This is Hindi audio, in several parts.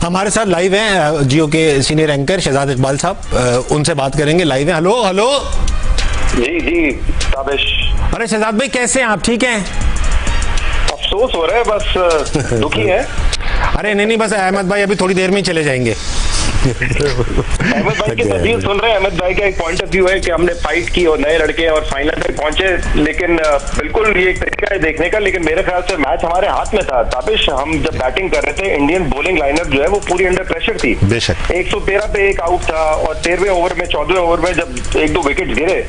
हमारे साथ लाइव हैं जियो के सीनियर एंकर शहजाद इकबाल साहब, उनसे बात करेंगे लाइव हैं। हेलो हेलो जी जी ताबिश। अरे शहजाद भाई कैसे हैं आप? ठीक हैं? अफसोस हो रहा है, बस दुखी है। अरे नहीं, बस अहमद भाई अभी थोड़ी देर में ही चले जाएंगे। अहमद भाई की तस्वीर सुन रहे हैं। अहमद भाई का एक पॉइंट ऑफ व्यू है कि हमने फाइट की और नए लड़के और फाइनल में पहुंचे, लेकिन बिल्कुल ये एक तरीका है देखने का। लेकिन मेरे ख्याल से मैच हमारे हाथ में था ताबिश। हम जब बैटिंग कर रहे थे, इंडियन बॉलिंग लाइनअप जो है वो पूरी अंडर प्रेशर थी। बेशक 113 पे एक आउट था और 13वें ओवर में 14वें ओवर में जब 1-2 विकेट गिरे,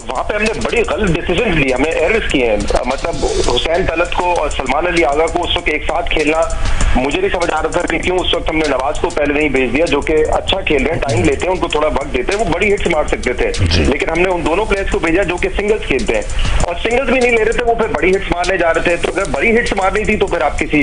वहां पे हमने बड़ी गलत डिसीजन ली, हमने एरर्स किए हैं। मतलब हुसैन तलत को और सलमान अली आगा को उस वक्त एक साथ खेलना मुझे नहीं समझ आ रहा था कि क्यों उस वक्त हमने नवाज को पहले नहीं भेज दिया, जो कि अच्छा खेल रहे हैं, टाइम लेते हैं, उनको थोड़ा वक्त देते हैं, वो बड़ी हिट्स मार सकते थे। लेकिन हमने उन दोनों प्लेयर्स को भेजा जो कि सिंगल्स खेलते हैं, और सिंगल्स भी नहीं ले रहे थे, वो फिर बड़ी हिट्स मारने जा रहे थे। तो अगर बड़ी हिट्स मारनी थी तो फिर आप किसी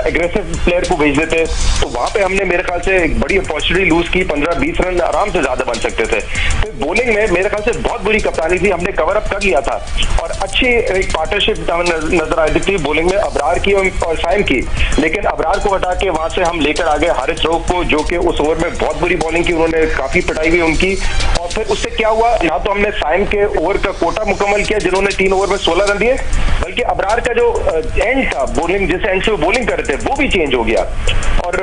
एग्रेसिव प्लेयर को भेज देते। तो वहां पे हमने मेरे ख्याल से एक बड़ी अपॉर्चुनिटी लूज की। 15-20 रन आराम से ज्यादा बन सकते थे। फिर बॉलिंग में मेरे ख्याल से बहुत बुरी कप्तानी थी, हमने कवर अप कर लिया था और अच्छी एक पार्टनरशिप नजर आई थी बॉलिंग में अबरार की और साइम की। लेकिन अबरार को हटा के वहां से हम लेकर आ गए हारिस रऊफ को, जो कि उस ओवर में बहुत बुरी बॉलिंग की, उन्होंने काफी पिटाई हुई उनकी। और फिर उससे क्या हुआ, ना तो हमने साइम के ओवर का कोटा मुकम्मल किया जिन्होंने 3 ओवर में 16 रन दिए, बल्कि अबरार का जो एंड था बॉलिंग, जिस एंड से वो बॉलिंग कर रहे थे, वो भी चेंज हो गया। और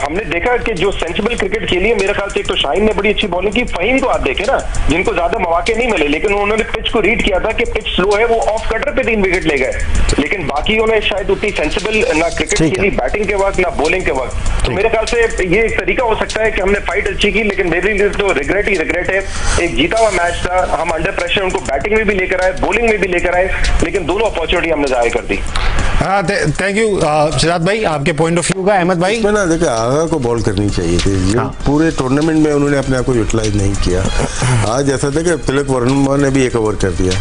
हमने देखा कि जो सेंसिबल क्रिकेट खेली है, मेरे ख्याल से एक तो शाहीन ने बड़ी अच्छी बॉलिंग की। फहीम को आप देखें ना, जिनको ज्यादा मौके नहीं मिले, लेकिन उन्होंने पिच को रीड किया था कि पिच स्लो है, वो ऑफ कटर पे 3 विकेट ले गए। लेकिन बाकी उन्हें शायद उतनी सेंसिबल ना क्रिकेट खेली बैटिंग के वक्त ना बॉलिंग के वक्त। तो मेरे ख्याल से ये एक तरीका हो सकता है कि हमने फाइट अच्छी की, लेकिन मेरे लिए तो रिग्रेट ही रिग्रेट है। एक जीता हुआ मैच था, हम अंडर प्रेशर उनको बैटिंग में भी लेकर आए, बॉलिंग में भी लेकर आए, लेकिन दोनों अपॉर्चुनिटी हमने जाया कर दी। थैंक यू शहजाद भाई, आपके पॉइंट ऑफ व्यू का। अहमद भाई ना देखा, आगा को बॉल करनी चाहिए थी। पूरे टूर्नामेंट में उन्होंने अपने आप को यूटिलाइज नहीं किया। आज ऐसा था कि तिलक वर्मा ने भी एक ओवर कर दिया।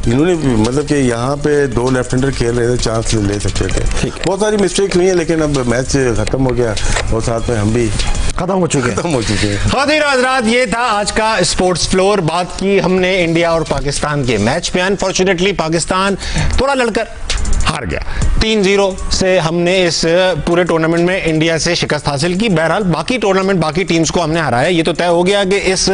इन्होंने मतलब कि यहाँ पे 2 लेफ्ट हैंडर खेल रहे थे, चांस ले सकते थे। बहुत सारी मिस्टेक हुई है, लेकिन अब मैच खत्म हो गया और साथ में हम भी खत्म हो चुके हैं। खातिर हजरात, ये था आज का स्पोर्ट्स फ्लोर। बात की हमने इंडिया और पाकिस्तान के मैच पे। अनफॉर्चुनेटली पाकिस्तान थोड़ा लड़कर हार गया। 3-0 से हमने इस पूरे टूर्नामेंट में इंडिया से शिकस्त हासिल की। बहरहाल बाकी टूर्नामेंट बाकी टीम्स को हमने हराया। ये तो तय हो गया कि इस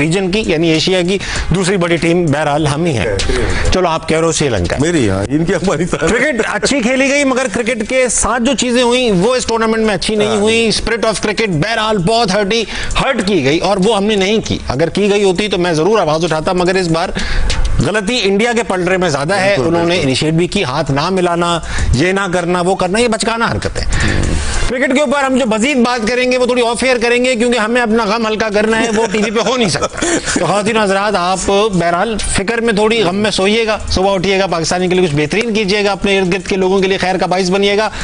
रीजन की यानी एशिया की दूसरी बड़ी टीम बहरहाल हम ही है। चलो आप कह रहे हो श्रीलंका, मेरी इनकी हमारी क्रिकेट अच्छी खेली गई, मगर क्रिकेट के साथ जो चीजें हुई वो इस टूर्नामेंट में अच्छी नहीं हुई। स्पिरिट ऑफ क्रिकेट बहरहाल बहुत हर्ट की गई, और वो हमने नहीं की। अगर की गई होती तो मैं जरूर आवाज उठाता, मगर इस बार गलती इंडिया के पलड़े में ज्यादा है। उन्होंने इनिशिएट भी की, हाथ ना मिलाना, ये ना करना, वो करना, ये बचकाना हरकत है। क्रिकेट के ऊपर हम जो मजीद बात करेंगे वो थोड़ी ऑफ एयर करेंगे, क्योंकि हमें अपना गम हल्का करना है, वो टीवी पे हो नहीं सकता। तो खातिन हजरात, आप बहरहाल फिक्र में थोड़ी गम में सोइएगा, सुबह उठिएगा, पाकिस्तानी के लिए कुछ बेहतरीन कीजिएगा, अपने इर्द गिर्द के लोगों के लिए खैर का बाइस बनिएगा।